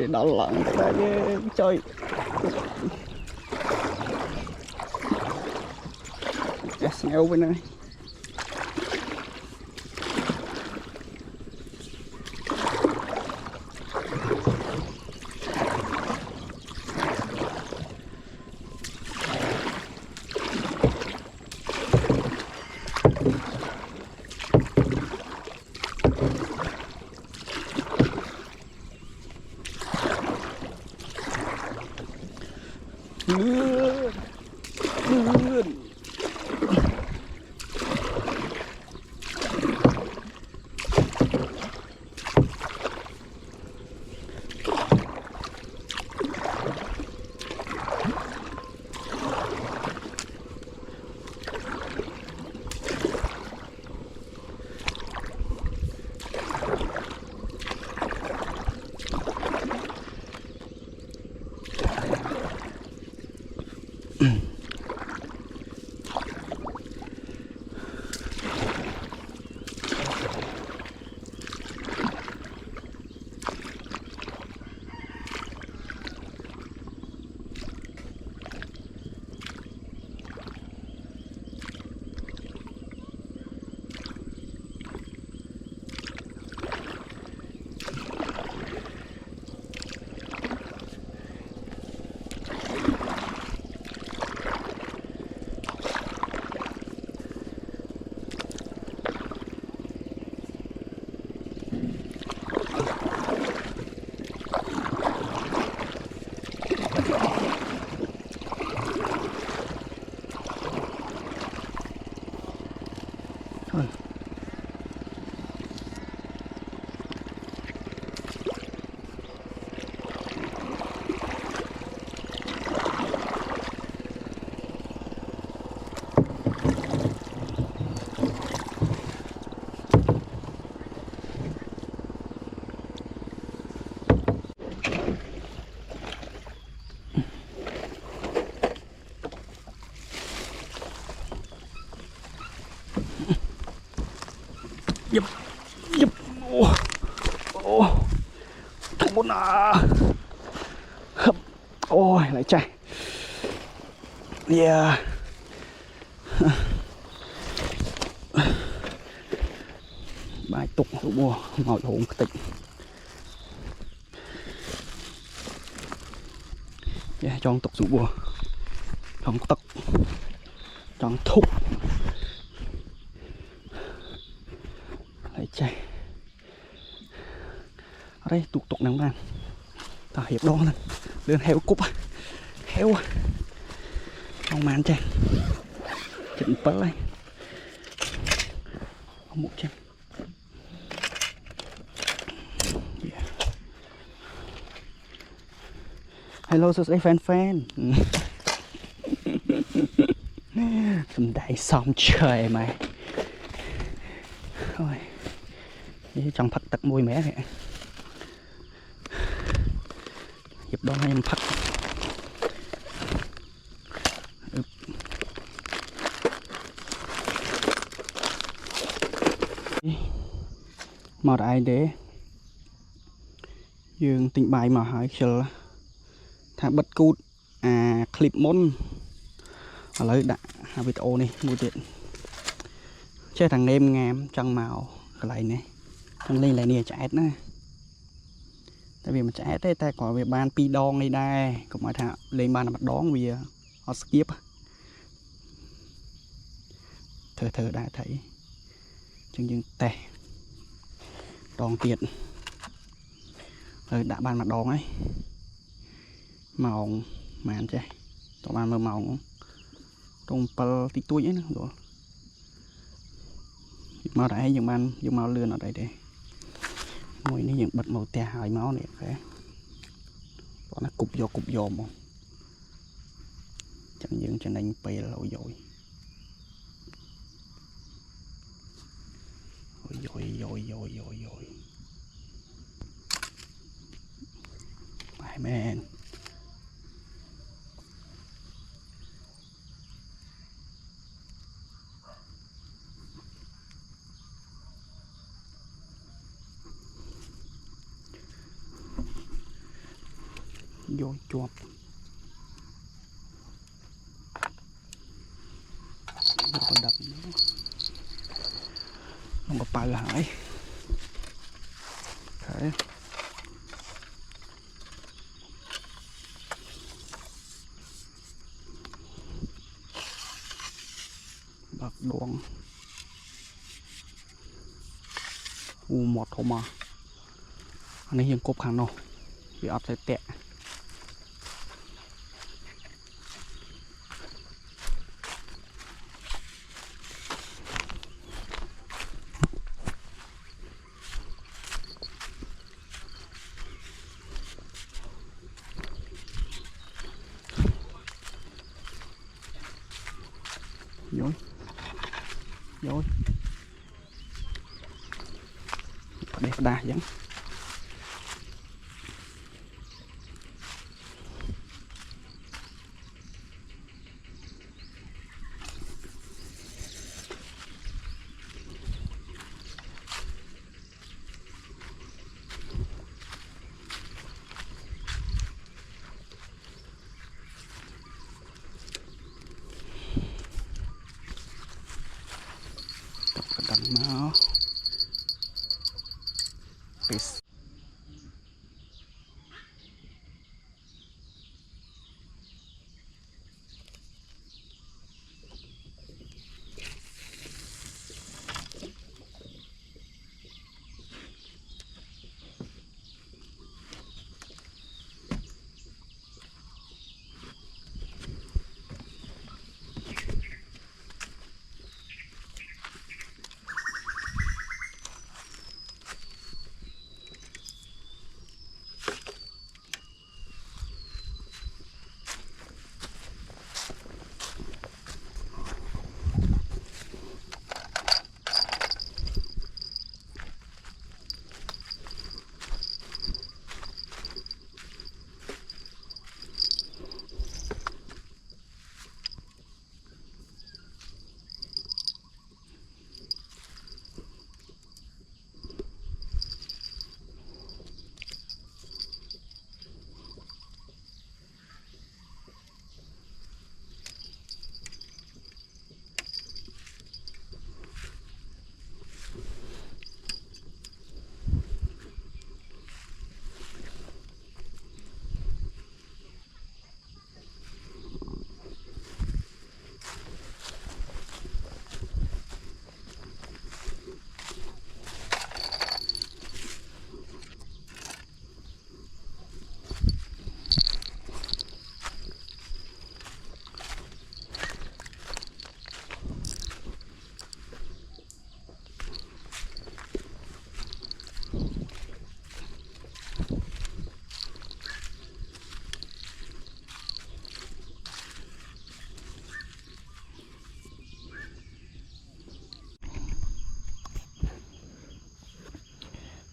đó là cái chơi SNL bên này. Dập dập thằng bốn hấp ôi lại chạy yeah bài tục hữu bùa ngồi hồn tịnh yeah, chọn tục hữu bùa chọn tật chọn thúc lại chạy ở đây tục tục nắng vàng ta hiệp đo lên lên heo cúp heo không màn chạy chỉnh bớt lên không một trăm yeah. Hello so fan tầm đại xong trời mày thôi trong phát tật môi mẻ vậy hiệp đó em phát mà đại để dương tình bài mà hỏi chờ thả bật cút clip môn ở lấy đã video này mua tiền chơi thằng em ngam chân màu cái này này thằng lên lại nè chạy nữa tại vì mà chạy thế ta có về ban pi đong đi đây cũng mọi thằng lên ban là bắt đón vì họ skip thờ đã thấy chừng chừng tè đòn tiền rồi đã ban mặt đòn ấy màu màn chơi tụi ban màu màu trong pal tí túi ấy nữa rồi màu đại dùng ban dùng màu lươn ở đây để mùi này những bật màu tè hỏi máu này phải nó cục vô mà chẳng những cho nên pê lâu rồi my man vô chuột vô đập nó mà bay lại okay. bạc đuông một thôi mà anh ấy hiện cục hàng nào bị áp sẽ tệ dối dối đẹp đa vẫn đằng nó peace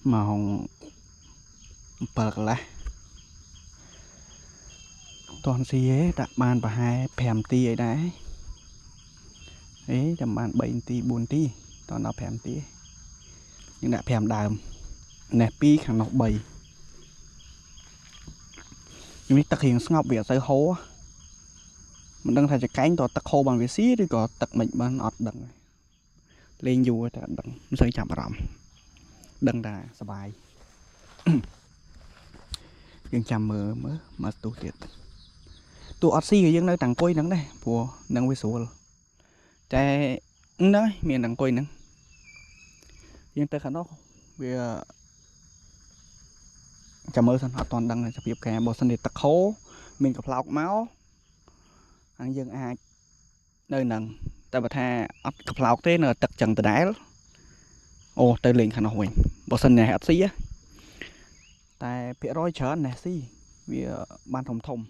màu bạc lá toàn xí ấy đã bàn và hai phèm ti ấy đấy ấy đã bàn 7 ti 4 ti toàn đã phèm ti nhưng đã phèm đàm nè pi khẳng nọc 7 nhưng tắc hiện ngọc việc xây hố mình đang thay cho cánh to tắc khô bằng việc xí thì có tắc mình bằng ọt đằng lên dù ta đằng xây chạm rộng đằng đà sờ bàiยังจำมือมาตัวเด็ดตัวออซซี่ก็ยังได้ต่างก้อยนั่งได้ผัวนั่งไปสูแต่นั่งเมียต่างก้อยนั่งยังแต่ขันนอกเบียจำมือสันหอตอนดังจะเปียบแกบอกสนิทตะโคเมียกับเราเมาอันยังอาเดินนั่งแต่บัดแท้อัดกับเราเต้นตักจังแต่ได้โอ้เตยเล่นขันนอกเองบอกสนิทออซซี่แต่เพียร้อยเชิญเนี่ยสิvì ban thông thông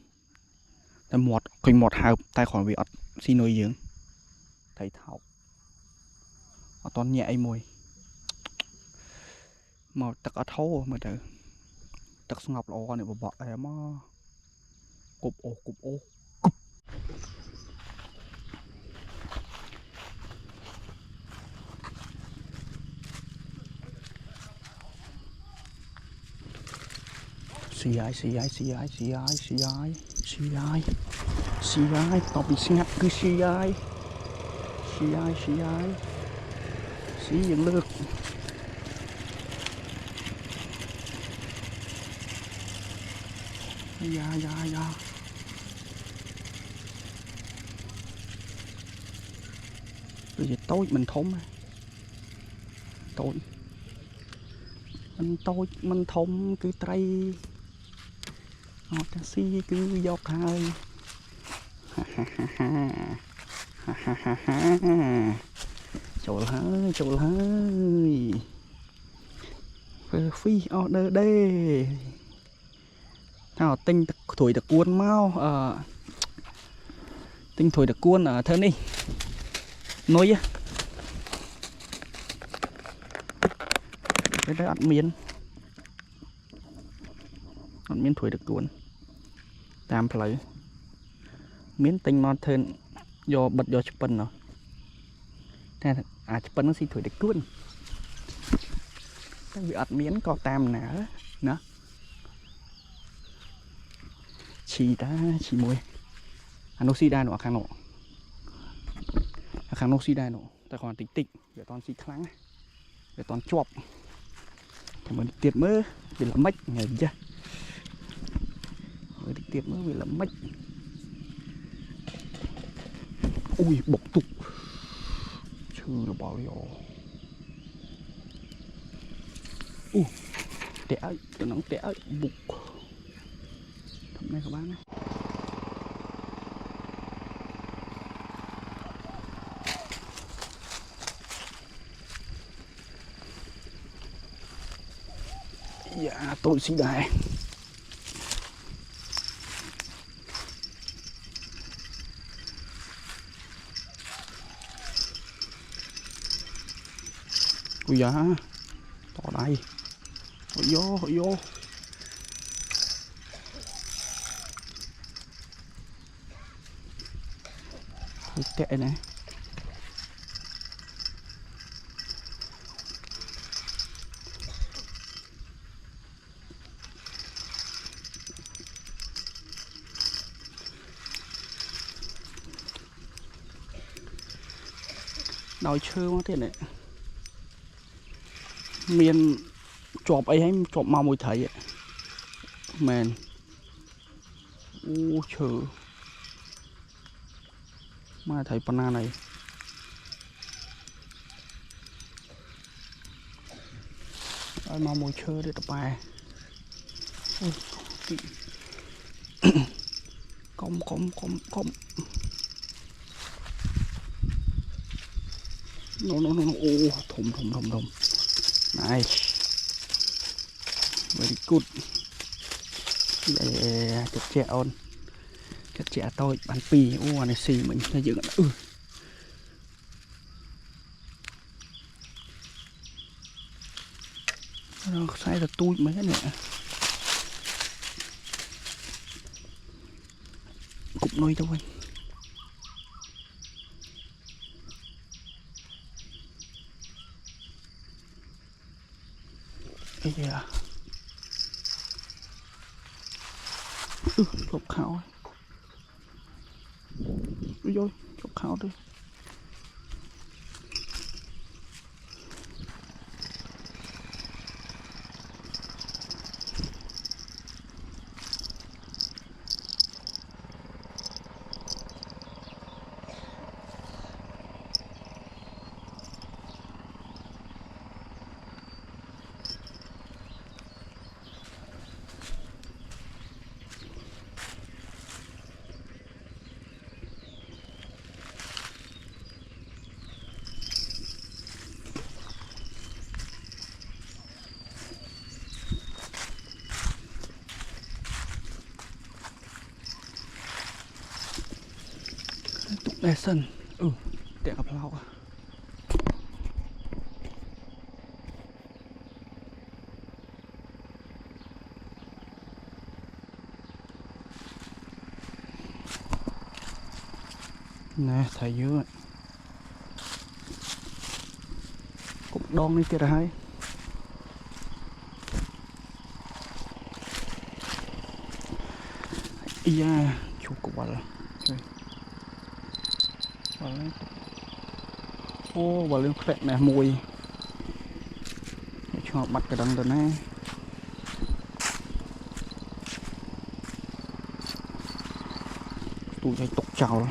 แต่หมดคุยหมดหาแต่ของvì xin nuôi dưỡng thầy thảo toàn nhẹ mùi mà tắc ở thấu mà trời tắc ngọc lò này bỏ em cục ô cục tao bị ngắt cứ xì ai xì những lượt dạ bây giờ tối mình thốn tối mình thốn cứ tray họ taxi cứ dọc hai trời ơi phi order đây nào tinh thổi được cuốn mau tinh thổi được cuốn ở thân đi nói á cái đó ăn miếng thổi được cuốn tam phải miếng tinh non thân do bật do chụp hình nó chụp hình nó xin thổi được cuốn cái bị ăn miếng có tam nè nó chỉ mùi nó xì đai nọ kháng nó xì đai nọ ta còn tịch để toàn xì kháng để toàn chọp thì mình tiệt mơ vì là mách ngày chưa mới tiệt mơ vì là mách ui bộc tục chưa bảo liệu tẻ tụi nó tẻ bục thầm này các bạn này dạ tôi xin đại ui dạ to đây hội vô tệ này đòi chơi quá thế này miền chọp ấy hay chọp màu mùi thấy ấy mền chờ mà thấy pana này ai màu mùi chơi để tập bài công nó thùng này very good để chặt chẽ tôi bán pì này xì mình xây dựng nó sai là tôi mấy cái này cục nuôi thôi cái gì à chọc khảo rồi chọc khảo đi để sân để gặp lau nè thầy dưới cục đòn đi kia là hay Iya cukup wala ô và lên phẹt này mùi cho bắt cái đằng đó này tụi này tục chào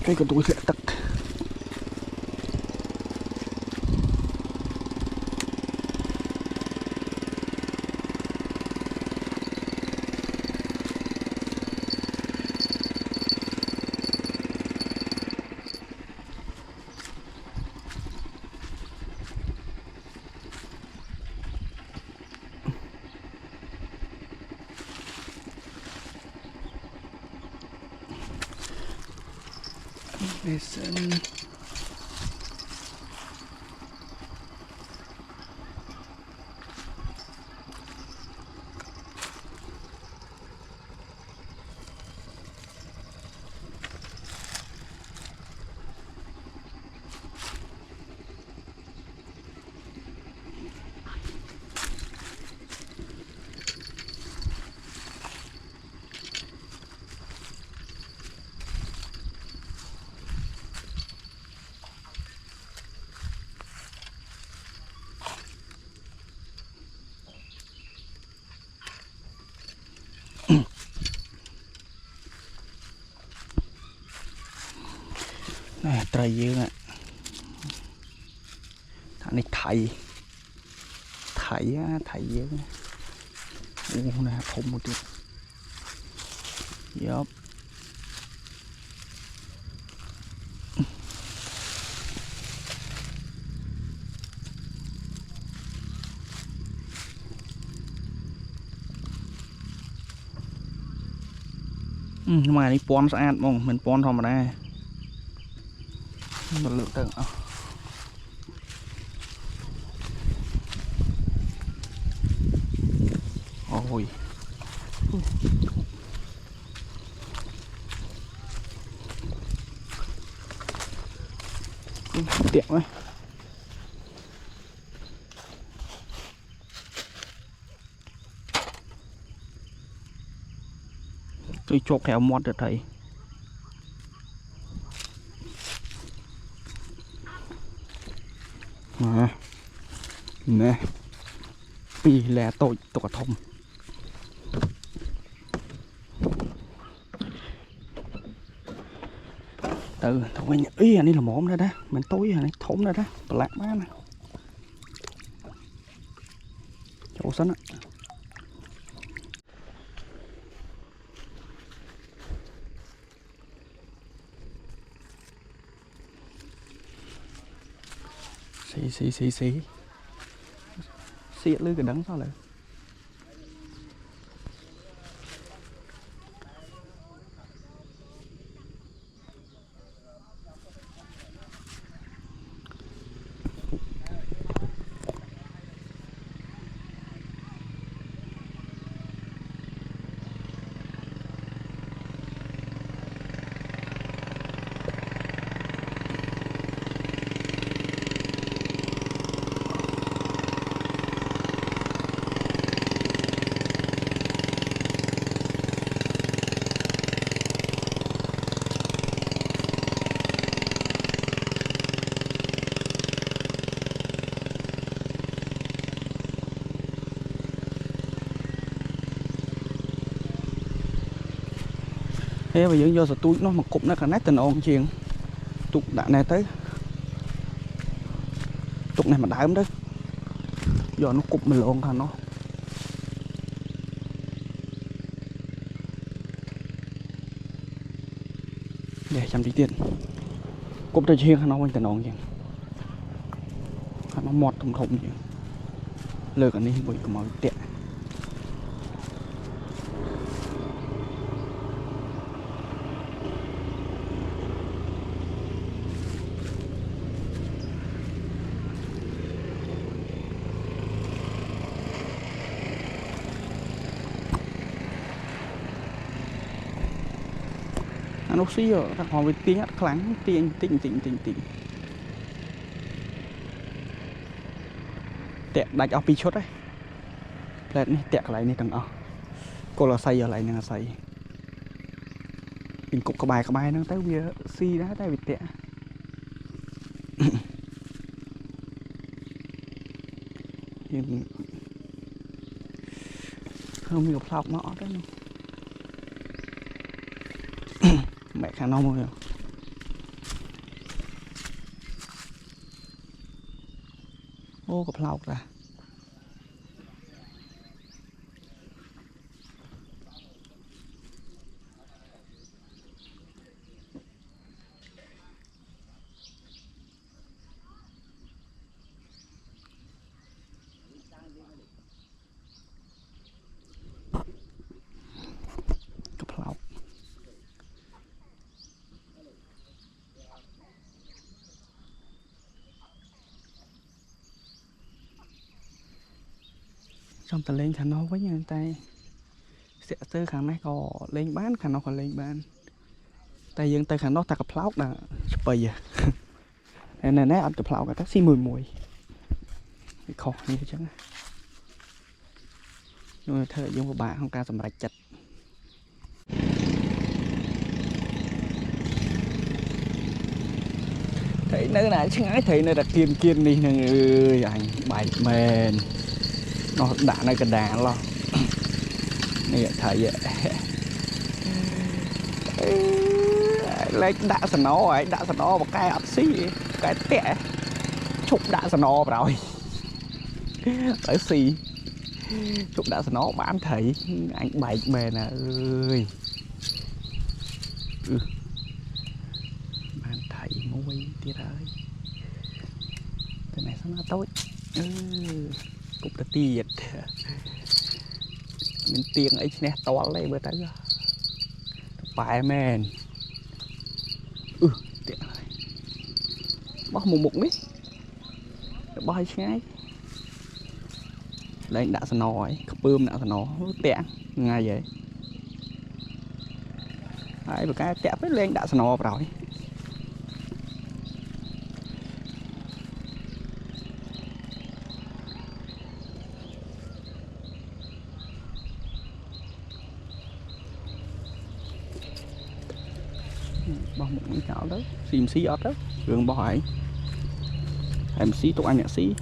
cái tụi sẽ tắt listen này trời dương ạ thằng này thầy dương ô nè thùng một chút yup nhưng mà đi pon sạch mong mình pon thôi mà đây một lượng tượng ôi tiện quá tôi chọc theo mót được thầy nè vì là tôi cả thông từ thôi ý anh đi là mỏm ra đó mình tối này thốn ra đó lạc má nè chỗ sánh á xì lưới cái đắng sao lại thế bây giờ do sợ túi nó mà cục nó cả nát tình ồn chuyện tục đạn này tới tục này mà đá đấy giờ nó cục mình lộn thành nó để chăm tí tiền cục tay chiên nó quanh tình ồn chuyện nó mọt thùng thùng chứ lơ cả này bụi của màu tẹt nó xí rồi thằng họ với tiếng hát kháng tiếng tỉnh tẹt đánh ở pi chốt đấy lẹt này tẹt lại này thằng ở cô là xây ở lại nè xây mình cục cái bài nó tới bây giờ xi đó tới bị tẹt không nhiều phọc nó đó mẹ khả năng rồi ô cặp lọc ra cặp lọc trong ta lên khả năng với nhân tay sẽ tới khả năng có lên bán khả năng còn lên bán tay dân tay khả năng ta cặp lọc là bây giờ nên nè ăn cặp lọc cả taxi mùi khó như thế chứ nhưng thời dùng của bạn không ca sầm rạch chặt thấy nơi này chứ ai thấy nơi đặt kiên đi nè ơi anh bài mền nó đã nơi cái đàn lo này thấy vậy lấy đã sẵn nó ấy đã sẵn nó một cái ấp xí cái tẻ chụp đã sẵn nó rồi tới xì chụp đã sẵn nó bán thấy anh bài mền nè ơi bán thấy môi tiệt ơi cái này sao nó tối cục ta tiệt mình tiếng ấy nè to lấy bữa tới phải men tiện rồi bóc một đi bơi ngay đây đã sờ nồi cặp bơm đã sờ nồi tiện ngay vậy đấy một cái tẹt với lên đã sờ nồi rồi bao một miếng chảo đó xìm xí ớt đó đường bao hải em xí tụi anh nhạc xí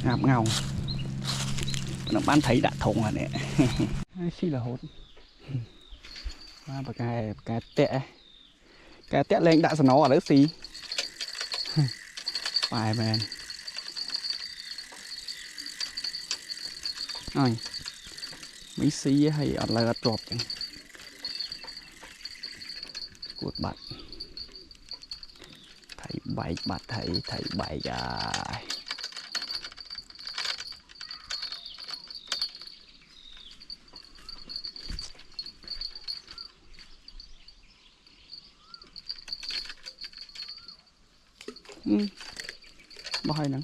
ngạp ngầu nó bán thấy đã thùng rồi nè xí là hốt và cái tẹt lên đã nó ở đấy xí bài men rồi mấy xí hay ở lại trộp chẳng cột bạch thầy bảy bạch thầy bảy dài bao hai nè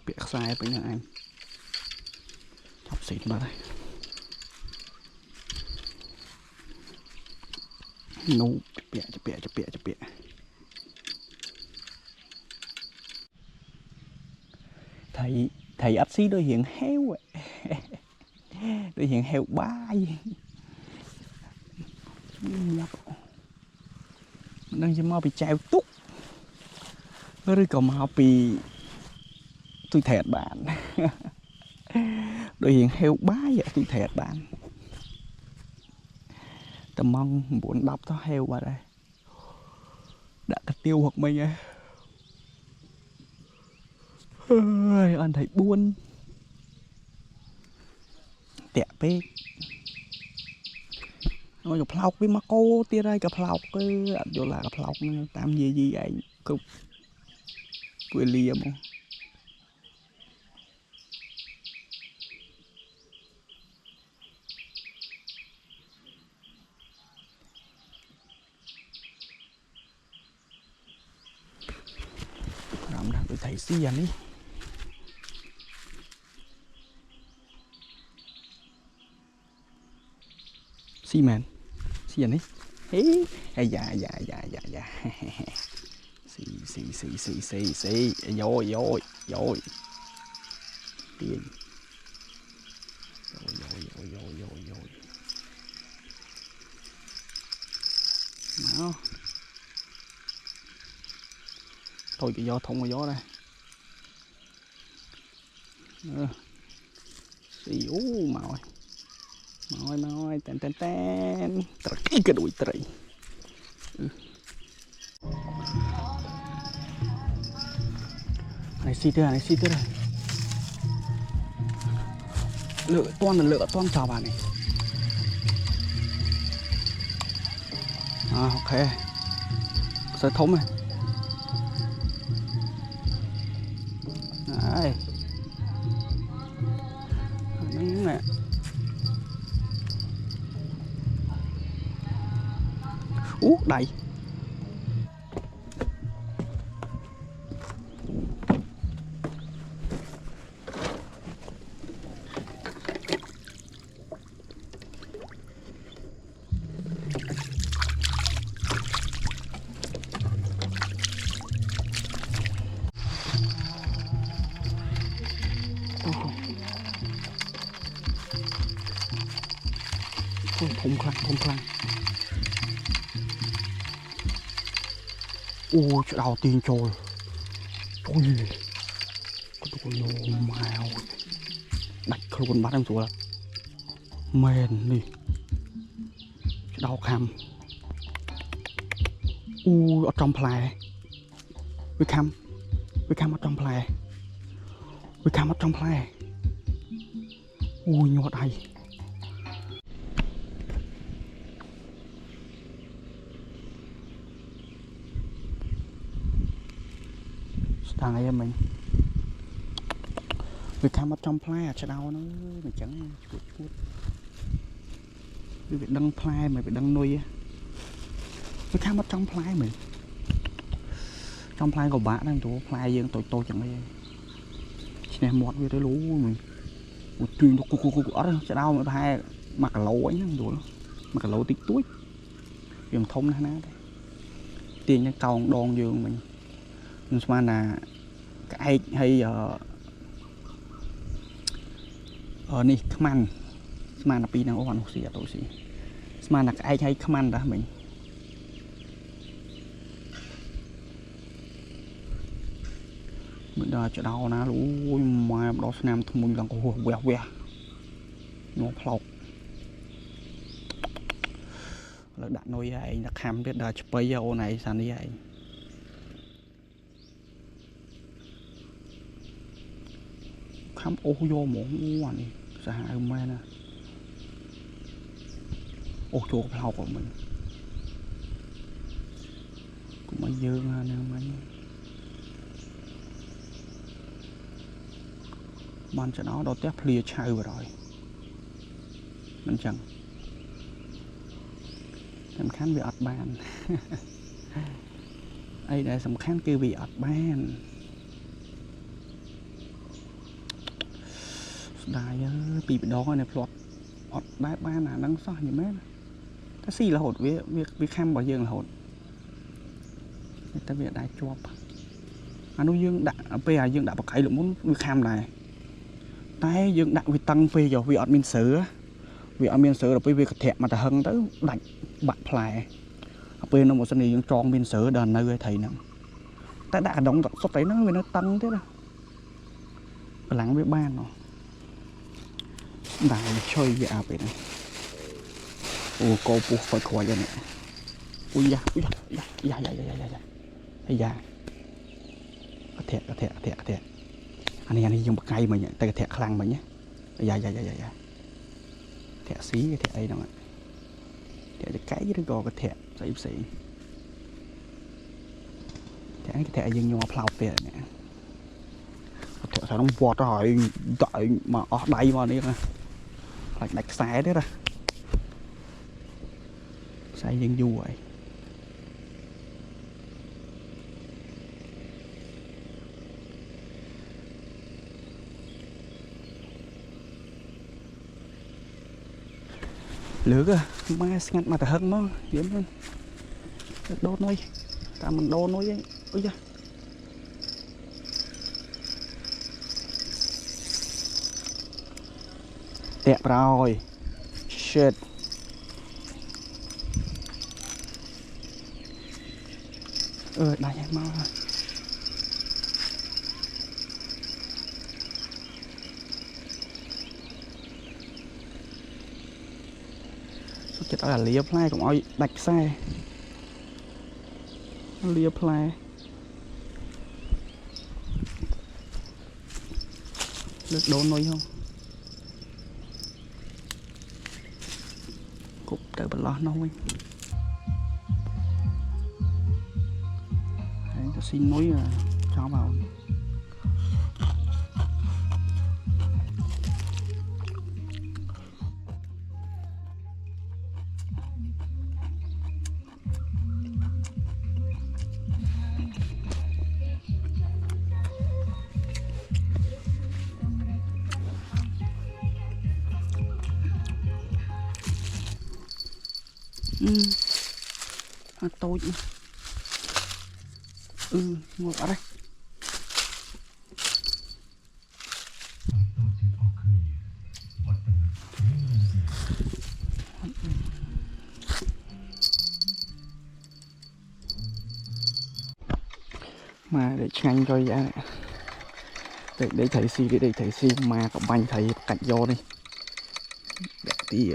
bị sai với nhà anh học xịt vào đây nấu chụp bẹ thầy ấp xí đôi hiện heo đôi hiện heo ba đang chỉ mau bị chèo túc rồi còn mau bị tôi thẹt bạn đội hiện heo bá vậy tôi thẹt bạn tầm mong muốn đọc nó heo vào đây đã cái tiêu hoặc mình ấy anh thấy buồn tẹt bê nói gặp lọc với mà cô tia đây gặp lọc cái vô là gặp lọc tam gì vậy cục quê liềm không làm ra tôi thấy xí dần đi xí mền xí dần đi hey dạ xì rồi tiền rồi đó thôi cái gió thông cái gió đây xì màu tên cái đuổi trời này xì tưa này lựa toan chào bạn này ok sẽ thống này đấy nắng nè đầy thùng khăn ôi chỗ đầu tiên trời ôi cái đồ lô mèo đặt luôn bắt em xuống là mền đi chỗ đầu khăm ui ở trong plè với khăm ở trong plè ui nhọt hay thằng em mình việc tham ở trong play cho đâu nó mình chẳng chút việc đăng play mày phải đăng nuôi việc tham ở trong play mình trong play của bạn đang tụi play dương tôi chẳng ai nè một việc tới lú mình một truyền cục ở đây cho đâu mà hai mặc cả lỗ ấy rồi mặc cả lỗ tích túi dùng thông na đấy tiền cái cầu đòn giường mình nhưng mà là cái hay ở này khman mà là pi nào hoàn xì tôi xì mà là cái hay khman đó mình đợi chỗ đâu nó lú mà đó nam thông minh lần của quẹo nó phọc là đặt nuôi vậy nó khăm biết đợi chụp bây giờ này sao như vậy khám ô vô muỗng này sẽ hại mê nè ô chỗ phao của mình cũng mới dương nè mấy bạn cho nó đầu tép lìa chai vừa rồi mình chẳng em khán bị ọt bàn ấy để sầm khán kêu bị ọt bàn đại bị đó này plot ọt đại ban là đang so như mấy cái gì là hột việc khăm bảo dương là hột người ta việc đại chọp nó dương đã bây giờ dương đã bạc cái lượng muốn việc khăm này tay dương đã vì tăng phê rồi vì ọt miên sử là vì việc thẹn mà ta hưng tới đánh bạc phai bên nó một sân này tròn bên sớ đàn nơi thầy nè ta đã đóng tập sắp tới nó tăng thế đó lắng với ban nó đài chơi về à vậy này ô cô buộc phải khỏi vậy nè ui da thiệt anh này dùng bạc cây mà nhỉ tay thiệt khăn mà nhé dạ thiệt xí cái thiệt ấy đâu ạ thiệt cái với nó cái thiệt xí cái thẻ dừng nhau phao về nè thẻ sao nó vọt rồi đợi mà ở đây mà đi lại đặt xe đấy ra xe dừng du vậy lửa cơ mai ngắt mà ta hân nó hiếm hơn đốt nói ta mình đốt nói vậy ôi da đẹp rồi shit đây mau rồi chết là lia play cũng oi đặt xe lia play được đốn nói không cục tới bật lót nói tôi xin nói cho vào tôi ngồi ở đây mà để nhanh coi giá này để thầy xi để thầy xi mà có bánh thầy cạnh vô đi để tí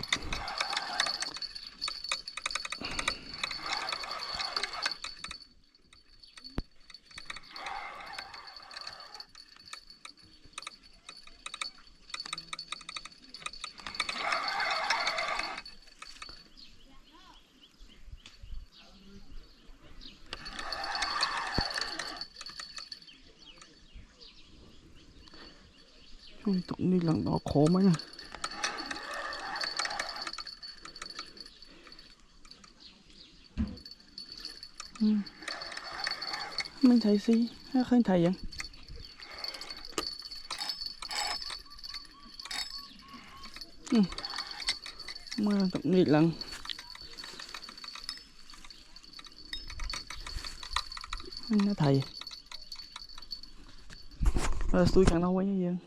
tụi đi lần đó khổ mấy nè mình thấy gì không thấy vậy mà tụi đi lần nó thầy tôi càng đâu quá như vậy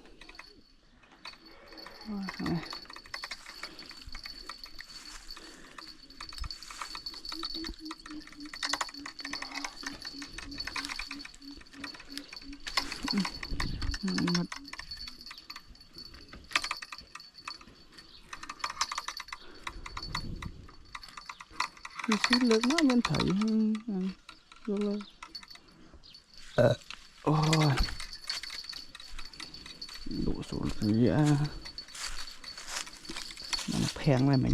xí lực nó bên thầy vô lên ôi đổ xuống gì á nó phèn này mình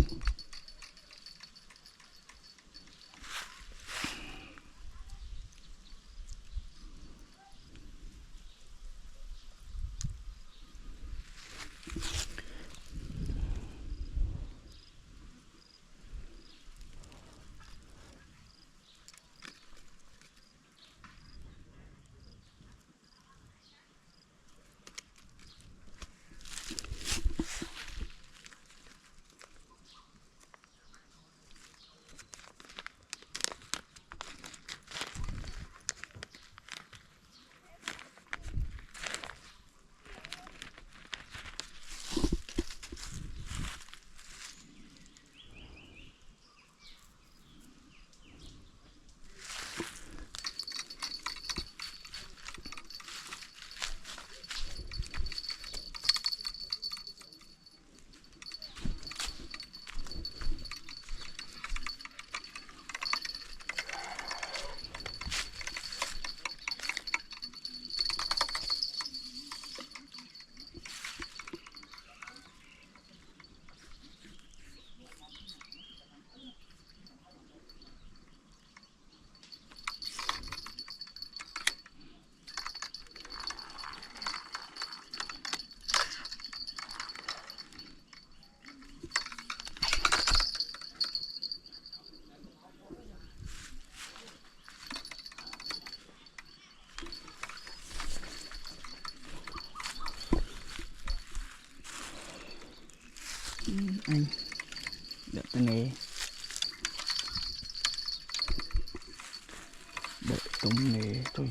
anh đợi tôi nghe đợi tống nghe tôi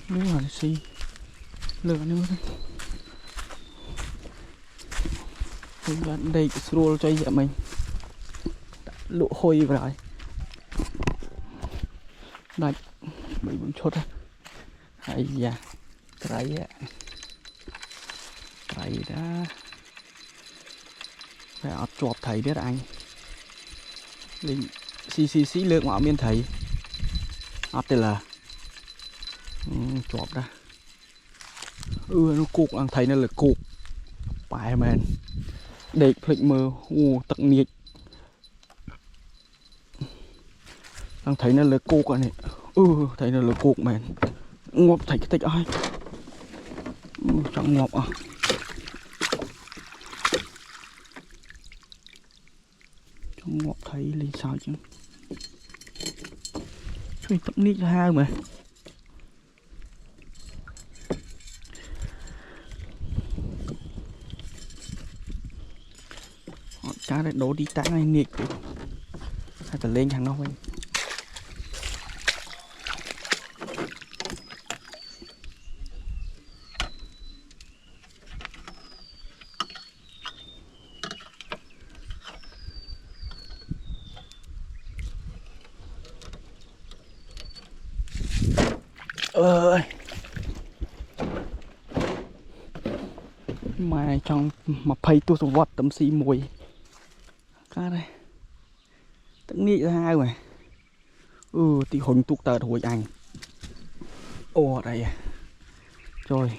nếu mà xì lửa nữa đây đây cái sroll cho vậy mình lụa hôi vào rồi đây bị bụng chốt hay da cái đó phải ọt chọp thầy biết anh linh xí lược ngọ miên thầy ọt đây là chọp ra nó cục ăn thấy nó là cục phải men để phịch mơ tận nhiệt đang thấy nó là cục này thấy nó là cục men ngọt thấy cái tích ai chẳng ngọt à chẳng ngọt thấy lên sao chứ chơi tận nhiệt hai mà cá này đổ đi tán hay nghiệt hay là lên hàng nó anh ơi mà trong mà phay tôi số vọt tấm xì mùi cá đây tất nghĩ ra hai mà thì hồn tục tờ hồi anh đây à rồi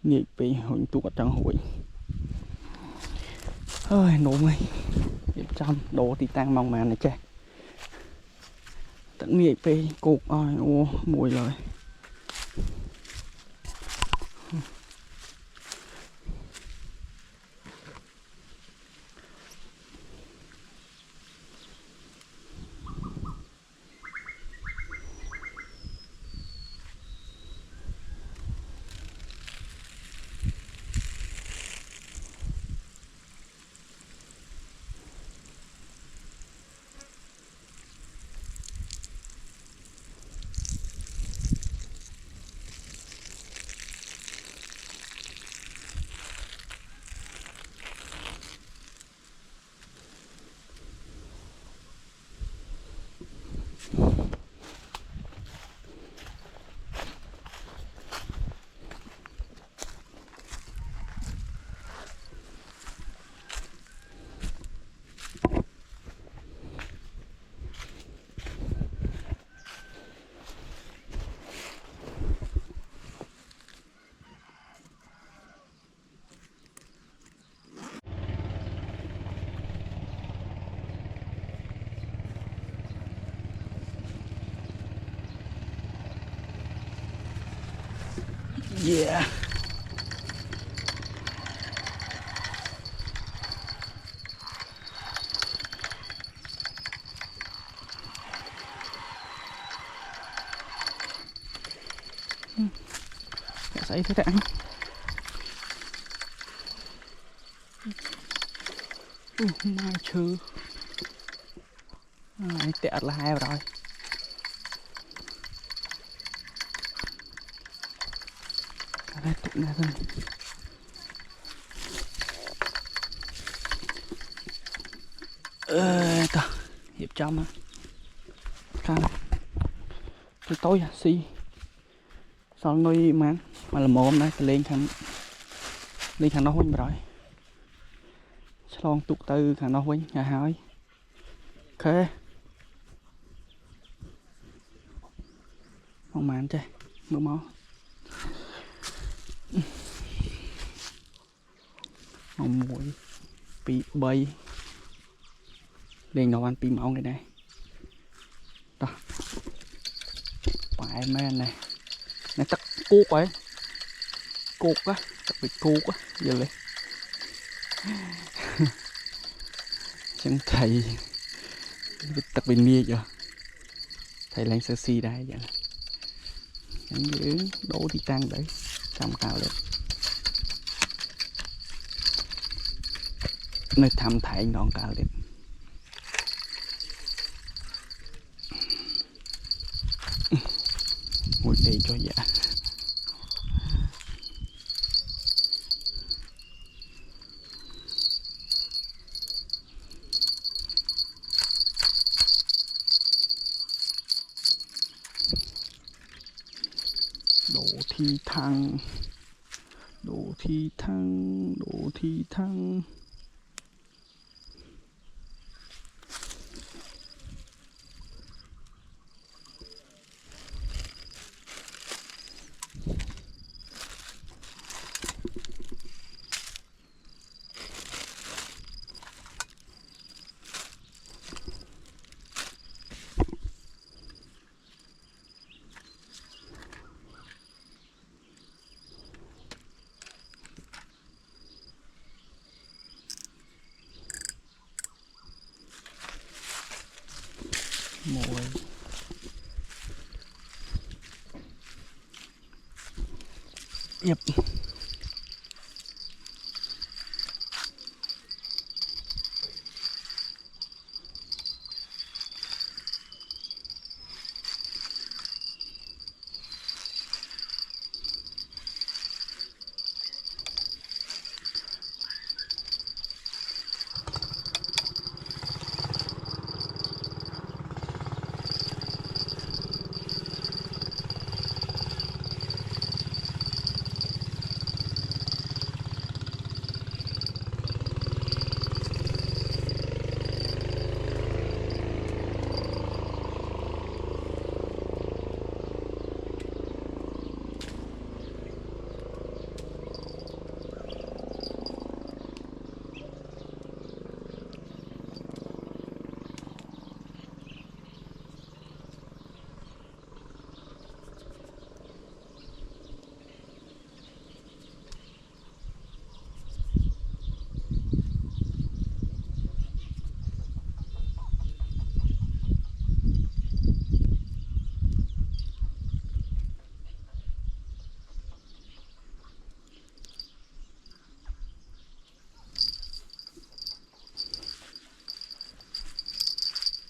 nghĩ bị hồn tục ở trong hội ơi nổ mày trong đồ thì tăng mong màn này che tất nghĩ bị cục mùi rồi Yeah. Dạ xảy thế đấy. Mai chư. Anh tẹt là hai rồi. Cái này tụi này thôi. Ta hiệp trong á. Khăn. Tối à, xì. Sao nuôi mà là mồm đây lên thằng nó huynh rồi. Long tụt từ thằng nó huynh nhà hỏi. Ok. Không màn chơi, mưa máu. Mong mũi bị bay lên nó ăn pin máu này này. Đó. Phải men này. Nó chắc cuốc ấy. Cuốc á, chắc bị cuốc á, giờ lên. Chẳng thầy đặc biệt nia chưa. Thầy lên sơ si đây vậy. Chẳng giữ đổ đi tăng đấy. Xong cao lên. Nơi thăm thầy ngọn cao lên. Ngồi đây cho dạ. Đồ thi thăng. Đồ thi thăng. Đồ thi thăng. Mồi. Yep.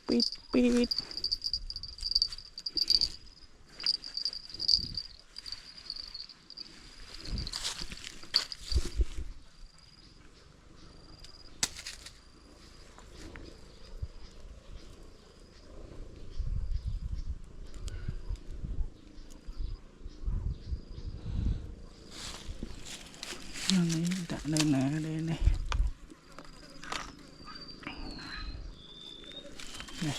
Beep, beep. Sạch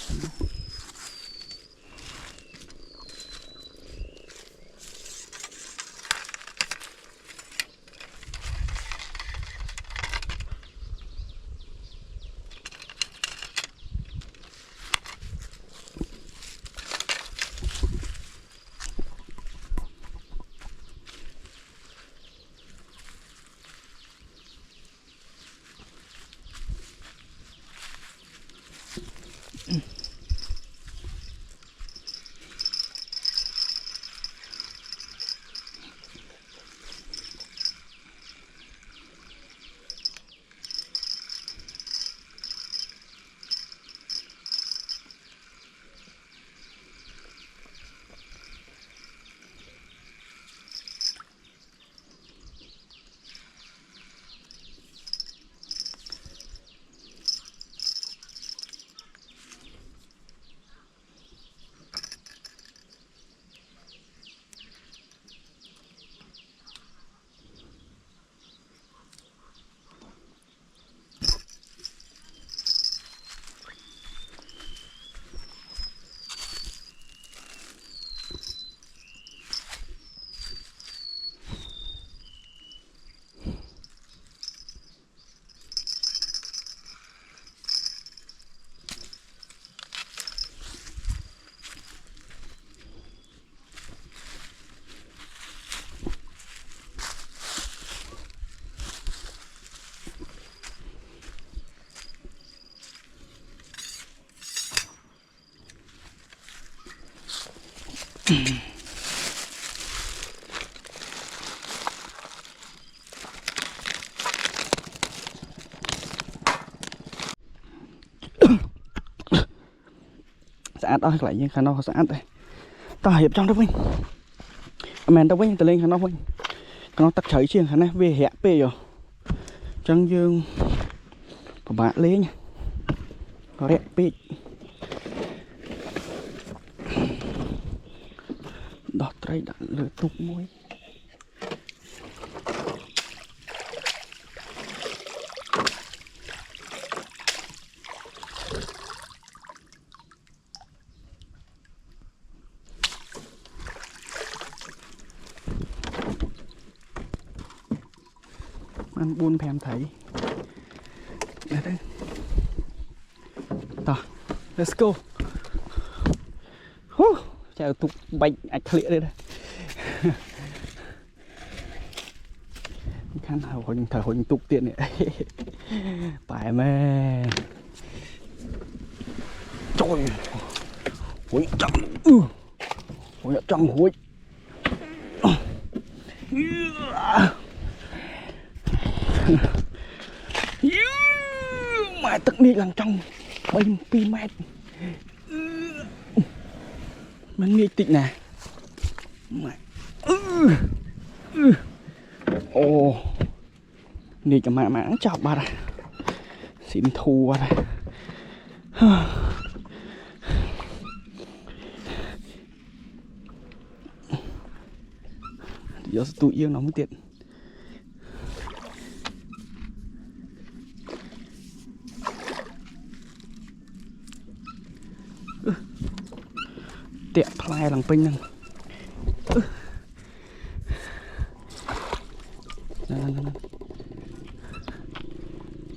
đó lại như khả năng sạch đây ta hiệp trong đó vinh mền đâu vinh ta lên khả năng vinh khả năng tắt chảy chiên khả năng về hẹp bê rồi chân dương của bạn lấy nha có đẹp bê đọt đây đã lửa tục môi ăn buôn phèm thấy đây đây tao let's go chào tục bệnh ạch lịa đây đây khăn thở hồi tục tiện này phải mê trời hối trọng hối trọng hối mày tức đi lần trong bên pi mét mình nghĩ tịnh nè mày ồ đi cho mẹ chọc bà này xin thu bà này giờ tụi yên nó mới tiện tiện play lằng pinh nè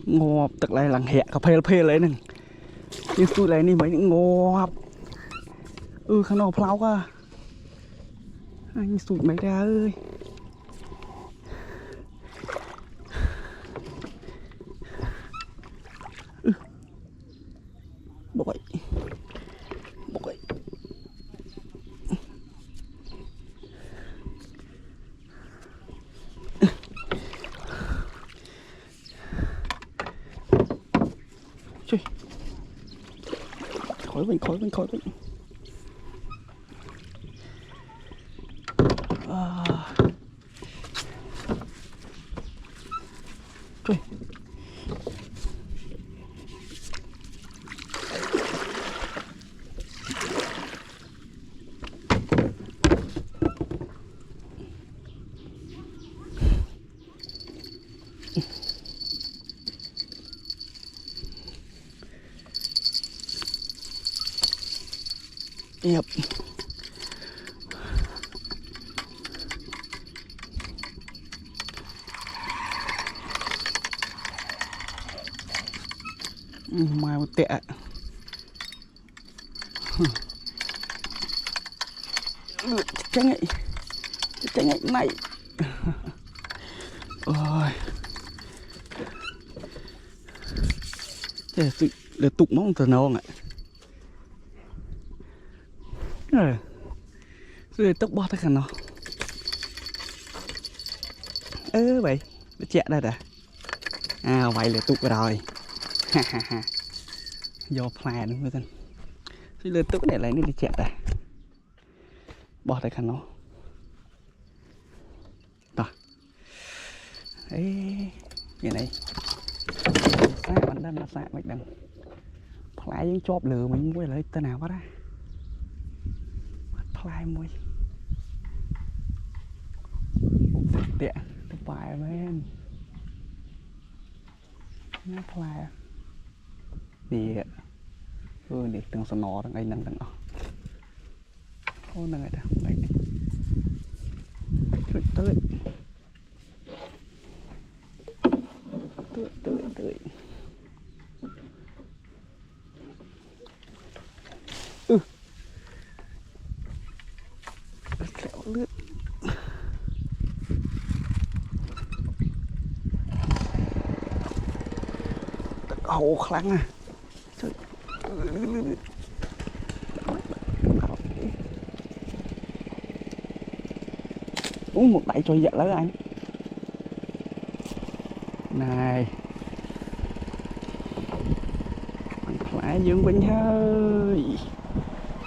ngọt tức là lằng hẹ cà phê lấy nè nhưng tụi này đi mấy ngọt khăn nào plau cả anh sụt mấy ra ơi bội chơi khói bình chơi Yep. Mai một tệ. Tránh ấy này. Ôi. Thế là tục mong từ nó ạ. Rồi tốc bó tất cả nó. Vậy chạy đây đã. Vậy là tục rồi. Do plan đúng không? Rồi là tục này lại đi chạy đây. Bó tất cả nó. Đó. Cái này. Xa bạn đang là xa mạch đằng. Play những chóp lừa mình quay lại tên nào quá đó. Play mùi. Tệ. Tụi bài men. Nó play. Đi. Đi từng sân nọ thằng ấy nâng thằng nọ. Ô nâng ấy đó. Tới. Kẹo lướt. Hổ khăn à. Trời. Uống một đẩy cho dạ lớn anh. Này. Phải Dương Vinh ơi.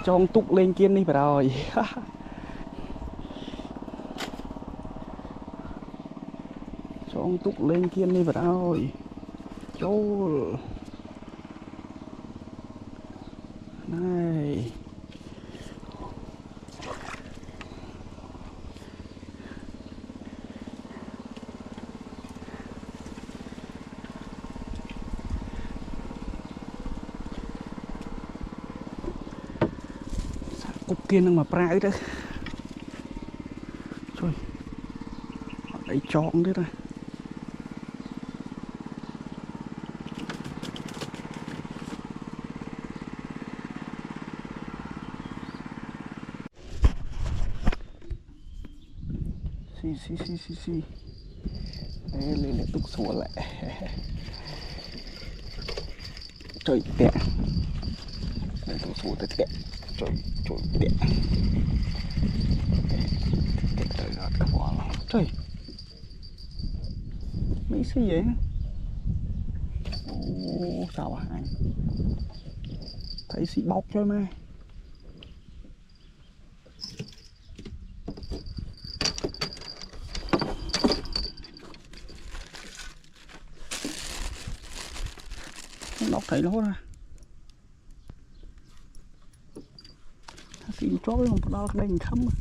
Cho ông Túc lên kia đi vào rồi. Cho ông Túc lên kia đi vào rồi. Chô. Này. Cục kia đang mà pra đấy. Trời. Đấy chọn đấy rồi. Xì. Đấy lên túc xua lại. Trời tệ. Lên túc xua tới tệ. Trời tệ. Trời ơi các bạn. Trời. Mấy gì vậy? Sao hả anh? Thấy xị bọc cho mà. Đọc thấy nó ra. Xị chó với một đo đây khăm mà.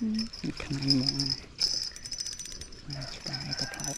ខាងមកឆ្កែតថោក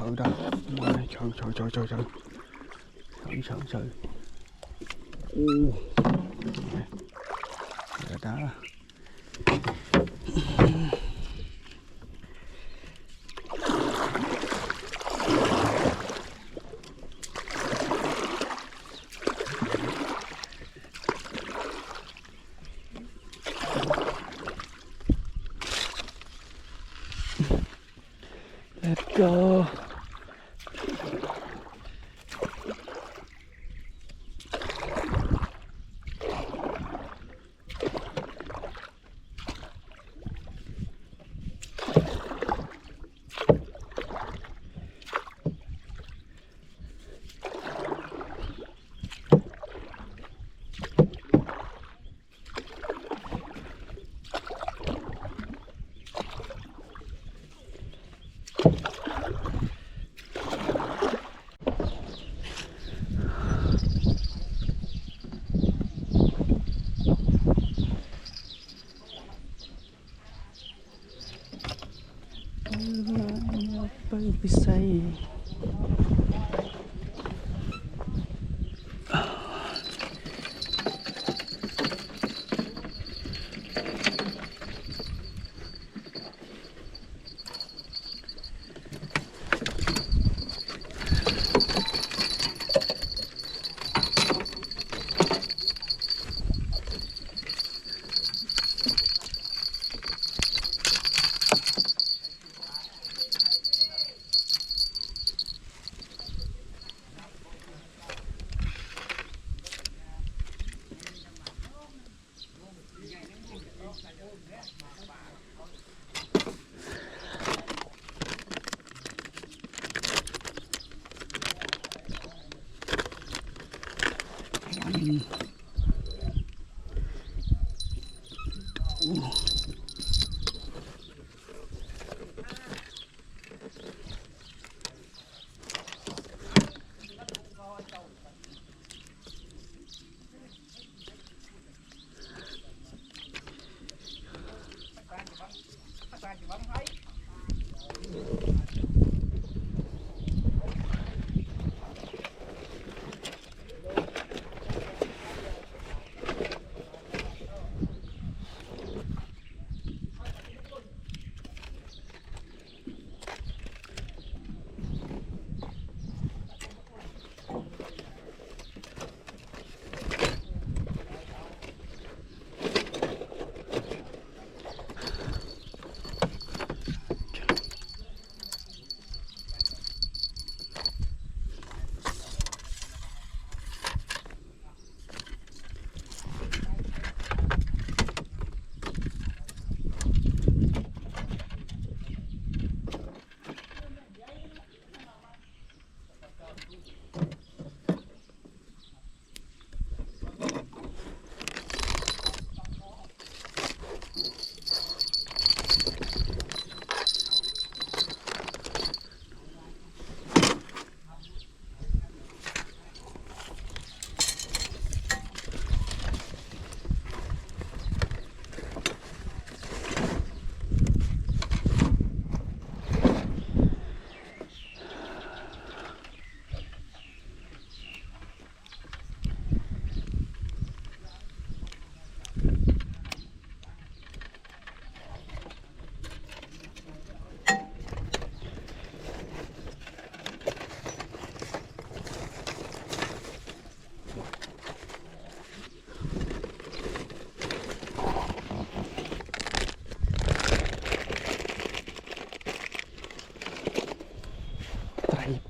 trời đâu trời trời trời trời trời trời trời trời trời đó let's go. Baby say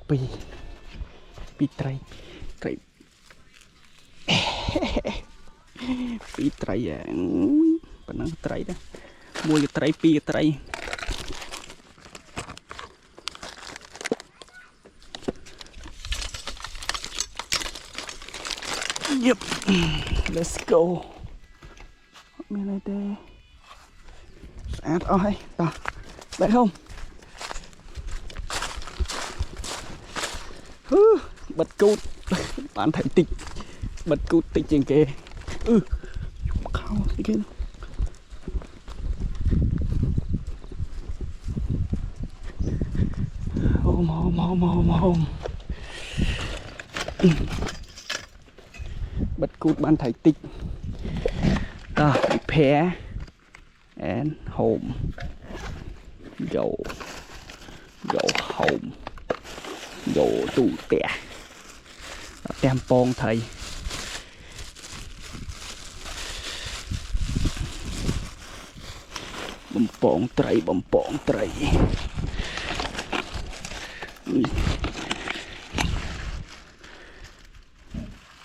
pi pi trai trai pi trai à bạn nói trai đó mua cái trai pi trai yep let's go bên này đây sạch ơi đó đấy không bật cút bạn thấy tịch bật cút tịch trên kề không cái kia hôm bật cút ban thầy tích đó pé and home dầu home dầu tủ tẻ tem pong thầy bầm pong tray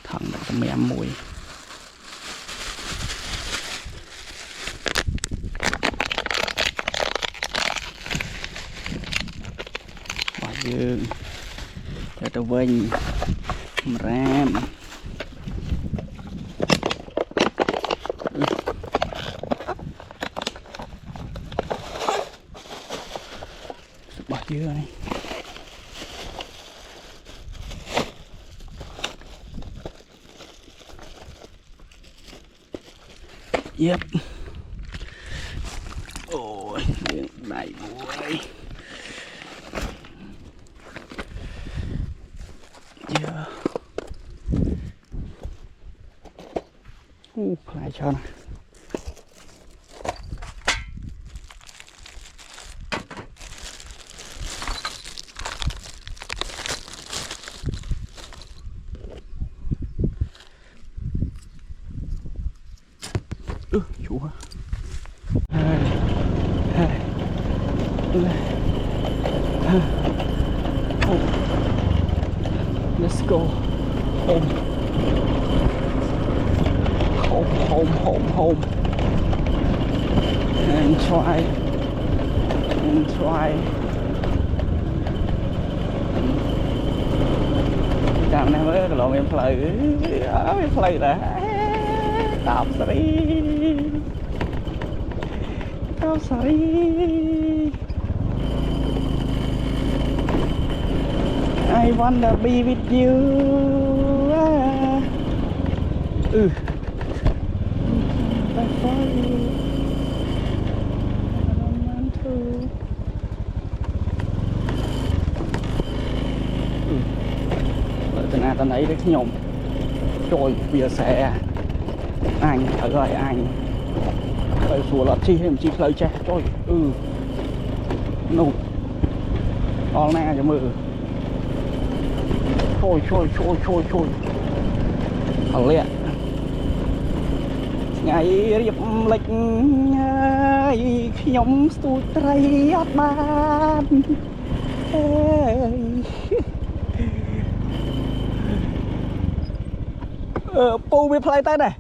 thằng này có mẹ mùi bỏ dương cho tao vinh ram bỏ dưa này yep ôi này muối yeah lại cho này chú let's go home and try đằng này mới lộn em play đã tao sorry I wanna be with you tao nấy đấy nhom rồi bia xe anh thử rồi anh rồi sủa lọt chi thêm chi lời che rồi nụ con nè cho mưa trôi thằng liệt ngày điệp lịch khi nhóm tôi tray át ban pu bị play tay này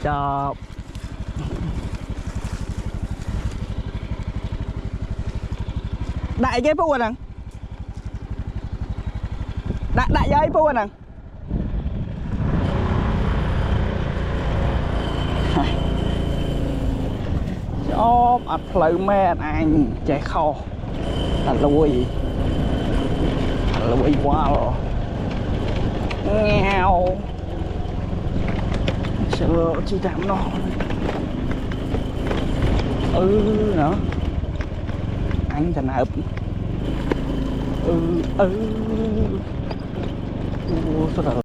chào đại cái pu anh đại giấy pu anh chóp ắt play mẹ anh chạy kho là lùi quá rồi nghèo sợ chi tạm nó nữa anh thành hợp sao